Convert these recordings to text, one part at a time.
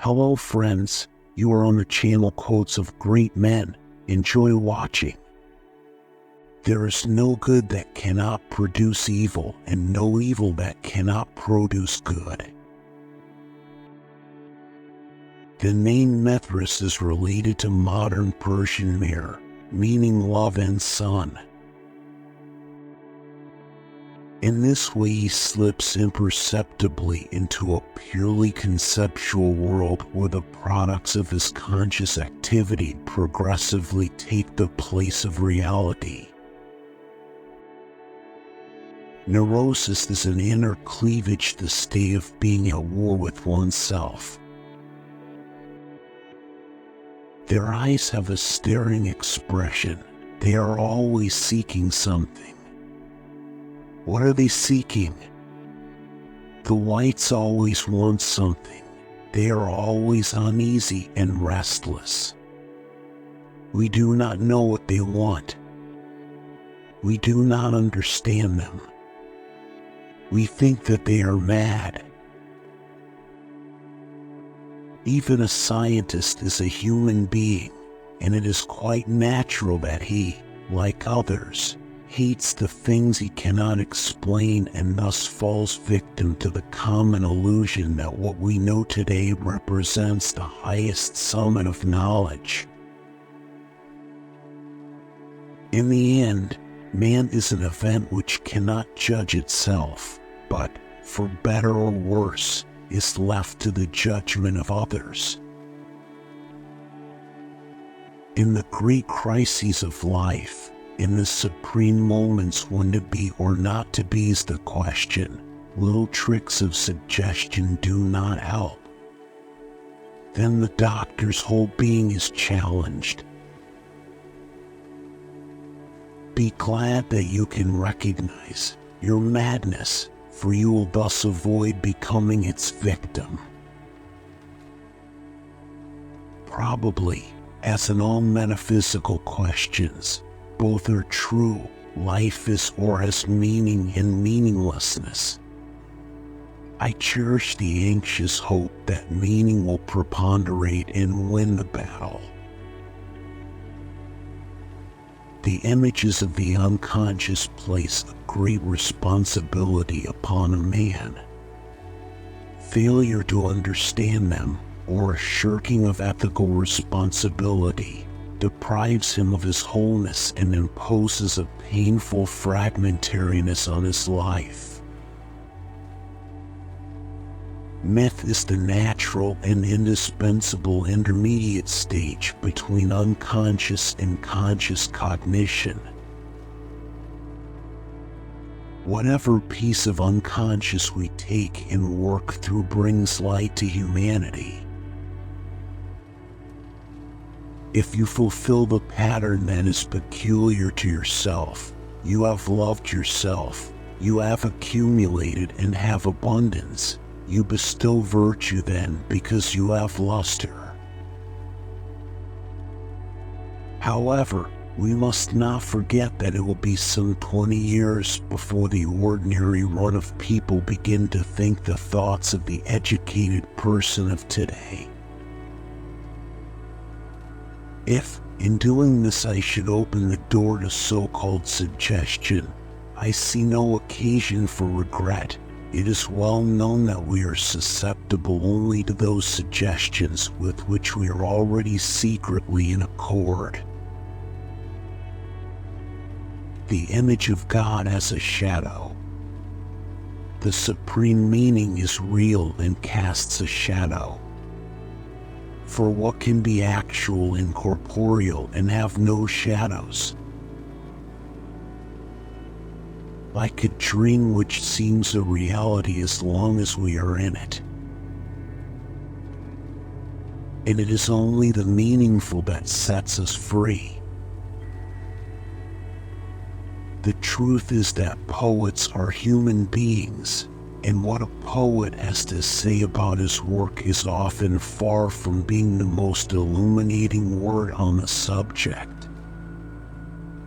Hello friends, you are on the channel Quotes of Great Men. Enjoy watching. There is no good that cannot produce evil, and no evil that cannot produce good. The name Mithras is related to modern Persian Mir, meaning love and sun. In this way, he slips imperceptibly into a purely conceptual world where the products of his conscious activity progressively take the place of reality. Neurosis is an inner cleavage, the state of being at war with oneself. Their eyes have a staring expression. They are always seeking something. What are they seeking? The whites always want something. They are always uneasy and restless. We do not know what they want. We do not understand them. We think that they are mad. Even a scientist is a human being, and it is quite natural that he, like others, hates the things he cannot explain and thus falls victim to the common illusion that what we know today represents the highest summit of knowledge. In the end, man is an event which cannot judge itself, but, for better or worse, is left to the judgment of others. In the great crises of life, in the supreme moments when to be or not to be is the question, little tricks of suggestion do not help. Then the doctor's whole being is challenged. Be glad that you can recognize your madness, for you will thus avoid becoming its victim. Probably, as in all metaphysical questions, both are true. Life is or has meaning and meaninglessness. I cherish the anxious hope that meaning will preponderate and win the battle. The images of the unconscious place a great responsibility upon a man. Failure to understand them, or a shirking of ethical responsibility, deprives him of his wholeness and imposes a painful fragmentariness on his life. Myth is the natural and indispensable intermediate stage between unconscious and conscious cognition. Whatever piece of unconscious we take and work through brings light to humanity. If you fulfill the pattern that is peculiar to yourself, you have loved yourself, you have accumulated and have abundance. You bestow virtue then because you have luster. However, we must not forget that it will be some 20 years before the ordinary run of people begin to think the thoughts of the educated person of today. If, in doing this, I should open the door to so-called suggestion, I see no occasion for regret. It is well known that we are susceptible only to those suggestions with which we are already secretly in accord. The image of God as a shadow. The supreme meaning is real and casts a shadow. For what can be actual and corporeal and have no shadows? Like a dream which seems a reality as long as we are in it. And it is only the meaningful that sets us free. The truth is that poets are human beings, and what a poet has to say about his work is often far from being the most illuminating word on the subject.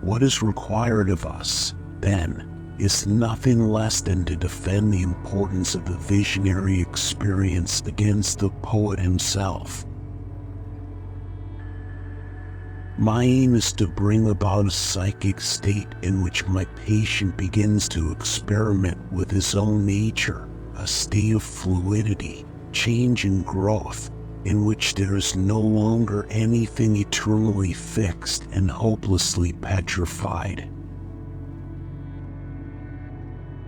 What is required of us, then, is nothing less than to defend the importance of the visionary experience against the poet himself. My aim is to bring about a psychic state in which my patient begins to experiment with his own nature, a state of fluidity, change and growth, in which there is no longer anything eternally fixed and hopelessly petrified.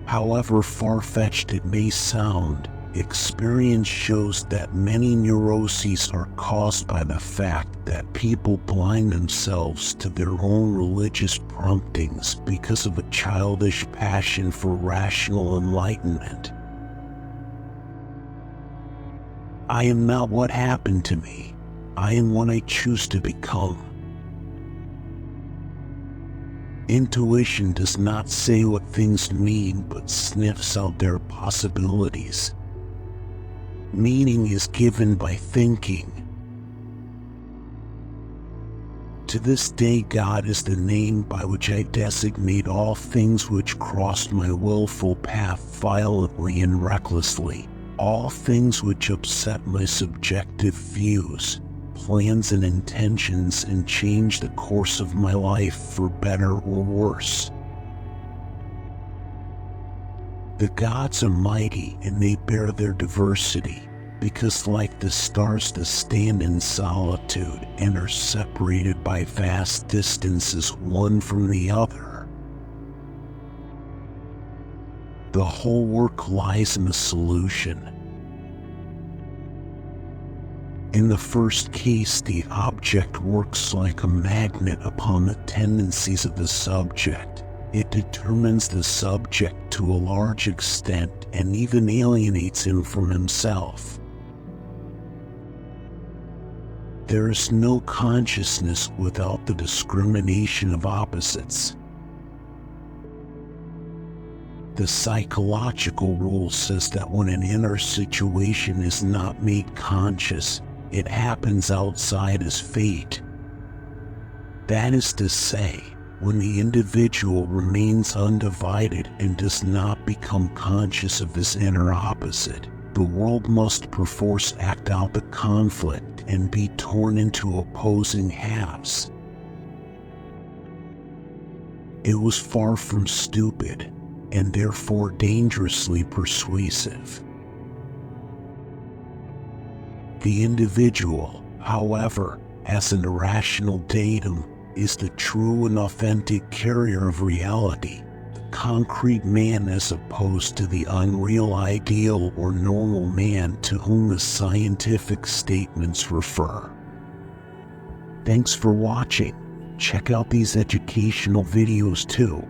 However far-fetched it may sound, experience shows that many neuroses are caused by the fact that people blind themselves to their own religious promptings because of a childish passion for rational enlightenment. I am not what happened to me. I am what I choose to become. Intuition does not say what things mean, but sniffs out their possibilities. Meaning is given by thinking. To this day, God is the name by which I designate all things which crossed my willful path violently and recklessly, all things which upset my subjective views, plans and intentions and change the course of my life for better or worse. The gods are mighty and they bear their diversity, because like the stars that stand in solitude and are separated by vast distances one from the other, the whole work lies in the solution. In the first case, the object works like a magnet upon the tendencies of the subject. It determines the subject to a large extent and even alienates him from himself. There is no consciousness without the discrimination of opposites. The psychological rule says that when an inner situation is not made conscious, it happens outside as fate. That is to say, when the individual remains undivided and does not become conscious of his inner opposite, the world must perforce act out the conflict and be torn into opposing halves. It was far from stupid, and therefore dangerously persuasive. The individual, however, as an irrational datum, is the true and authentic carrier of reality, the concrete man as opposed to the unreal ideal or normal man to whom the scientific statements refer. Thanks for watching. Check out these educational videos too.